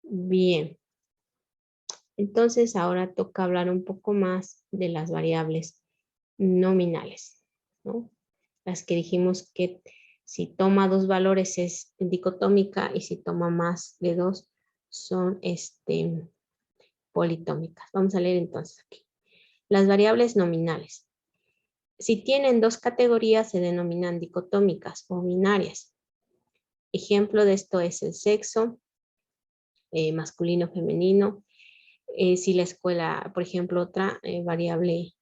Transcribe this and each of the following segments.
Bien. Entonces ahora toca hablar un poco más de las variables nominales, ¿no? Las que dijimos que si toma dos valores es dicotómica y si toma más de dos son politómicas. Vamos a leer entonces aquí. Las variables nominales. Si tienen dos categorías se denominan dicotómicas o binarias. Ejemplo de esto es el sexo, masculino, femenino. Si la escuela, por ejemplo, otra variable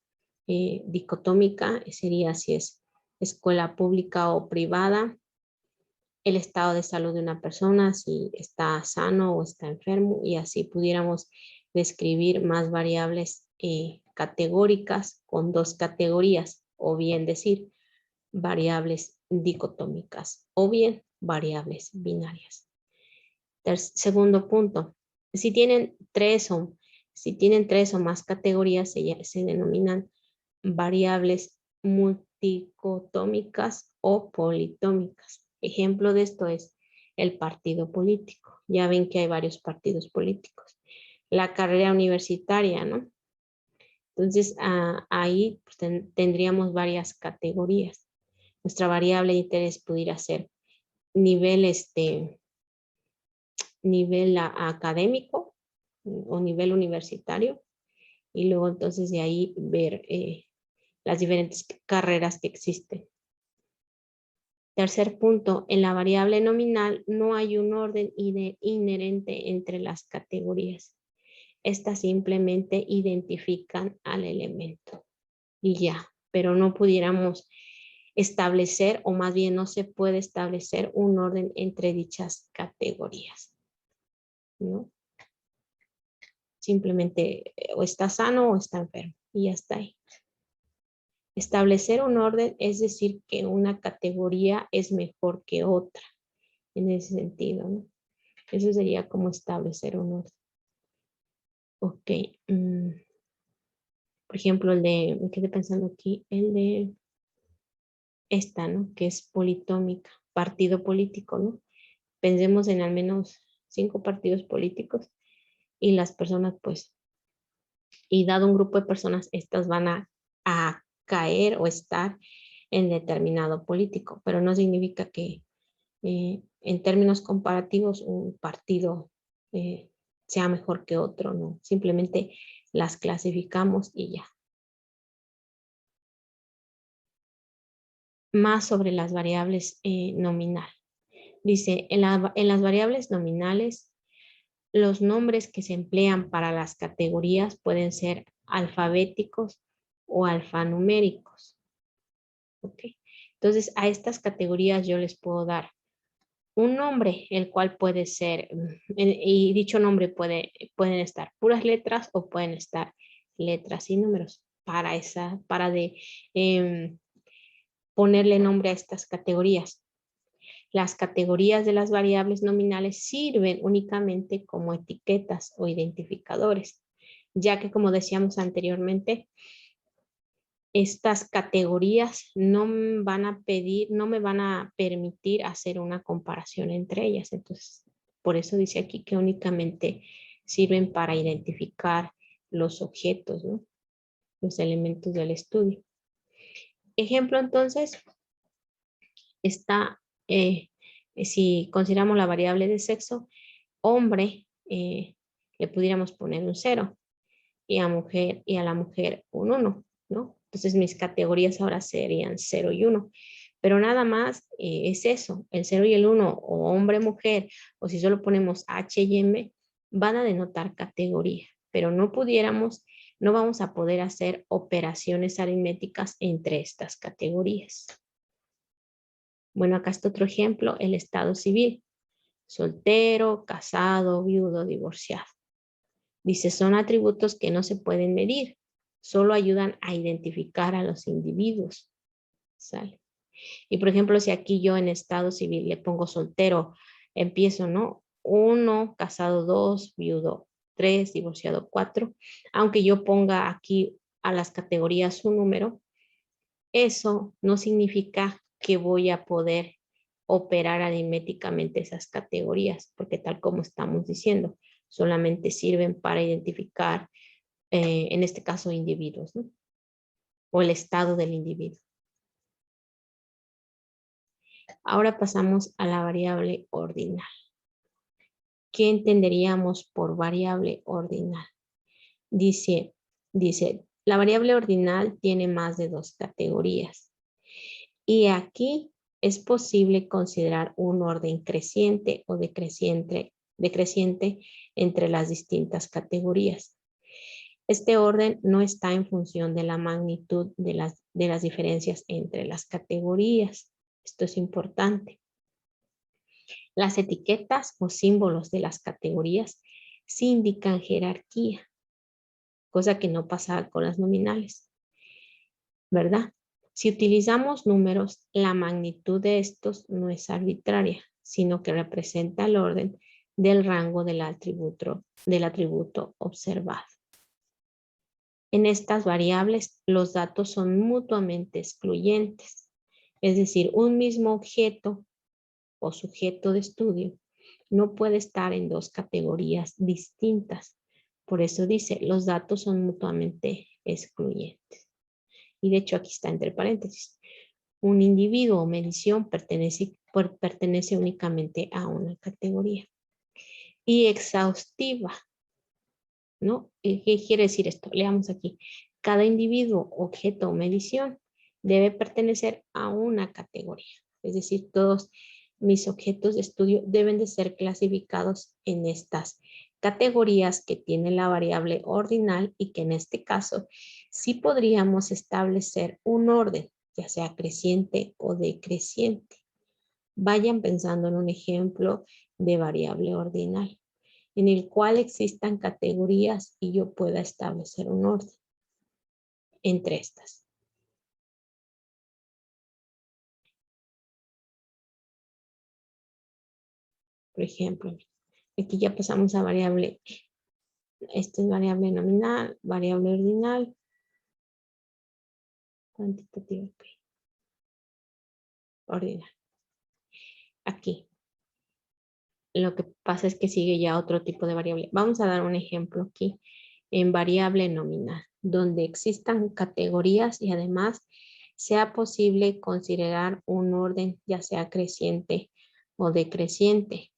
dicotómica sería si es escuela pública o privada, el estado de salud de una persona, si está sano o está enfermo, y así pudiéramos describir más variables categóricas con dos categorías, o bien decir variables dicotómicas, o bien variables binarias. Segundo punto, si tienen tres o más categorías, se denominan variables multicotómicas o politómicas. Ejemplo de esto es el partido político. Ya ven que hay varios partidos políticos. La carrera universitaria, ¿no? Entonces, ahí pues, tendríamos varias categorías. Nuestra variable de interés pudiera ser nivel, nivel académico o nivel universitario. Y luego entonces de ahí ver las diferentes carreras que existen. Tercer punto, en la variable nominal no hay un orden inherente entre las categorías. Estas simplemente identifican al elemento y ya, pero no pudiéramos establecer, o más bien no se puede establecer un orden entre dichas categorías, ¿no? Simplemente o está sano o está enfermo y ya está ahí. Establecer un orden es decir que una categoría es mejor que otra, en ese sentido, ¿no? Eso sería como establecer un orden. Ok. Por ejemplo, me quedé pensando aquí, el de esta, ¿no? Que es politómica, partido político, ¿no? Pensemos en al menos 5 partidos políticos y las personas, pues, y dado un grupo de personas, estas van a caer o estar en determinado político, pero no significa que en términos comparativos un partido sea mejor que otro, no, simplemente las clasificamos y ya. Más sobre las variables nominal. Dice, en las variables nominales, los nombres que se emplean para las categorías pueden ser alfabéticos o alfanuméricos. ¿Ok? Entonces, a estas categorías yo les puedo dar un nombre, el cual puede ser, y dicho nombre pueden estar puras letras o pueden estar letras y números para ponerle nombre a estas categorías. Las categorías de las variables nominales sirven únicamente como etiquetas o identificadores, ya que como decíamos anteriormente, estas categorías no me van a permitir hacer una comparación entre ellas. Entonces, por eso dice aquí que únicamente sirven para identificar los objetos, ¿no? Los elementos del estudio. Ejemplo, entonces, está, si consideramos la variable de sexo, hombre, le pudiéramos poner un 0 y a la mujer un 1, ¿no? Entonces mis categorías ahora serían 0 y 1. Pero nada más es eso, el 0 y el 1, o hombre, mujer, o si solo ponemos H y M, van a denotar categoría. Pero no vamos a poder hacer operaciones aritméticas entre estas categorías. Bueno, acá está otro ejemplo, el estado civil. Soltero, casado, viudo, divorciado. Dice, son atributos que no se pueden medir, solo ayudan a identificar a los individuos. ¿Sale? Y por ejemplo, si aquí yo en estado civil le pongo soltero, empiezo, ¿no? 1, casado 2, viudo 3, divorciado 4. Aunque yo ponga aquí a las categorías un número, eso no significa que voy a poder operar aritméticamente esas categorías, porque tal como estamos diciendo, solamente sirven para identificar, en este caso, individuos, ¿no? O el estado del individuo. Ahora pasamos a la variable ordinal. ¿Qué entenderíamos por variable ordinal? Dice, la variable ordinal tiene más de 2 categorías. Y aquí es posible considerar un orden creciente o decreciente entre las distintas categorías. Este orden no está en función de la magnitud de las diferencias entre las categorías. Esto es importante. Las etiquetas o símbolos de las categorías sí indican jerarquía, cosa que no pasa con las nominales, ¿verdad? Si utilizamos números, la magnitud de estos no es arbitraria, sino que representa el orden del rango del atributo observado. En estas variables, los datos son mutuamente excluyentes, es decir, un mismo objeto o sujeto de estudio no puede estar en 2 categorías distintas. Por eso dice, los datos son mutuamente excluyentes. Y de hecho aquí está entre paréntesis. Un individuo o medición pertenece únicamente a una categoría. Y exhaustiva, ¿no? ¿Qué quiere decir esto? Leamos aquí. Cada individuo, objeto o medición debe pertenecer a una categoría. Es decir, todos mis objetos de estudio deben de ser clasificados en estas categorías que tiene la variable ordinal y que en este caso sí podríamos establecer un orden, ya sea creciente o decreciente. Vayan pensando en un ejemplo de variable ordinal en el cual existan categorías y yo pueda establecer un orden entre estas. Por ejemplo, aquí ya pasamos a variable. Esta es variable nominal, variable ordinal, cuantitativa, ordinal. Aquí. Lo que pasa es que sigue ya otro tipo de variable. Vamos a dar un ejemplo aquí en variable nominal, donde existan categorías y además sea posible considerar un orden ya sea creciente o decreciente.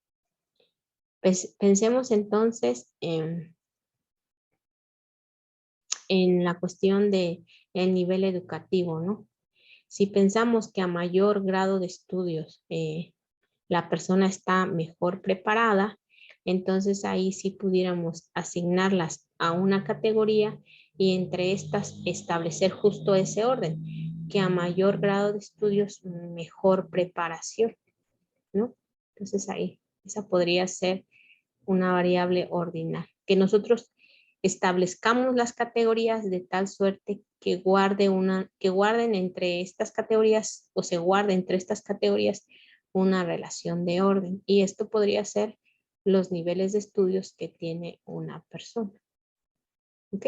Pues pensemos entonces en la cuestión de el nivel educativo, ¿no? Si pensamos que a mayor grado de estudios la persona está mejor preparada, entonces ahí sí pudiéramos asignarlas a una categoría y entre estas establecer justo ese orden, que a mayor grado de estudios, mejor preparación, ¿no? Entonces ahí, esa podría ser una variable ordinal, que nosotros establezcamos las categorías de tal suerte que guarden entre estas categorías o se guarde entre estas categorías una relación de orden. Y esto podría ser los niveles de estudios que tiene una persona. ¿Ok?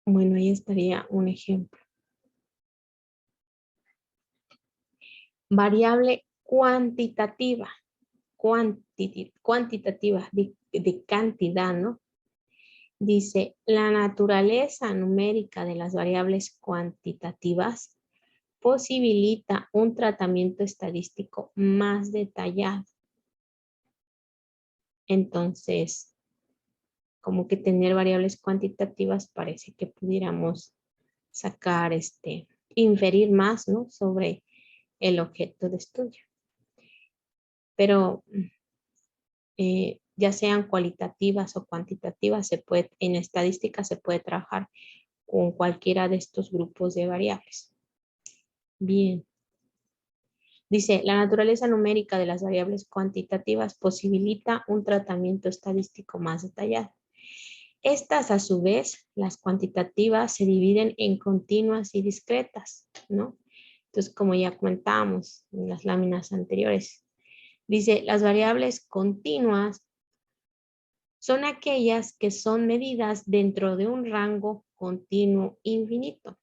Bueno, ahí estaría un ejemplo. Variable cuantitativa. Cuantitativa de cantidad, ¿no? Dice, la naturaleza numérica de las variables cuantitativas posibilita un tratamiento estadístico más detallado. Entonces, como que tener variables cuantitativas parece que pudiéramos sacar, inferir más, ¿no? Sobre el objeto de estudio. Pero ya sean cualitativas o cuantitativas, en estadística se puede trabajar con cualquiera de estos grupos de variables. Bien. Dice, la naturaleza numérica de las variables cuantitativas posibilita un tratamiento estadístico más detallado. Estas, a su vez, las cuantitativas se dividen en continuas y discretas, ¿no? Entonces, como ya comentábamos en las láminas anteriores, dice, las variables continuas son aquellas que son medidas dentro de un rango continuo infinito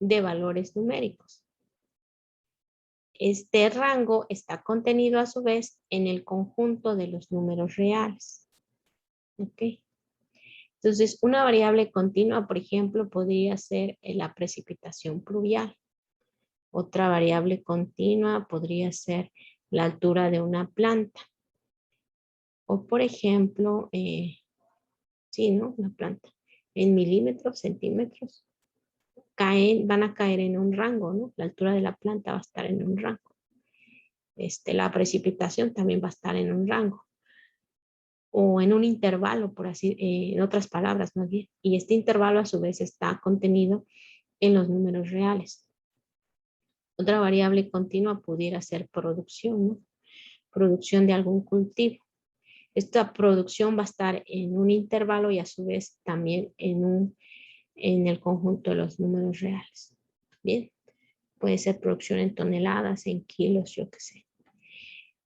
de valores numéricos. Este rango está contenido a su vez en el conjunto de los números reales. ¿Ok? Entonces, una variable continua, por ejemplo, podría ser la precipitación pluvial. Otra variable continua podría ser la altura de una planta. O, por ejemplo, sí, ¿no? Una planta. En milímetros, centímetros, van a caer en un rango, ¿no? La altura de la planta va a estar en un rango. La precipitación también va a estar en un rango. O en un intervalo, por así, en otras palabras, más bien. Y este intervalo a su vez está contenido en los números reales. Otra variable continua pudiera ser producción, ¿no? Producción de algún cultivo. Esta producción va a estar en un intervalo y a su vez también en el conjunto de los números reales. Bien, puede ser producción en toneladas, en kilos, yo qué sé.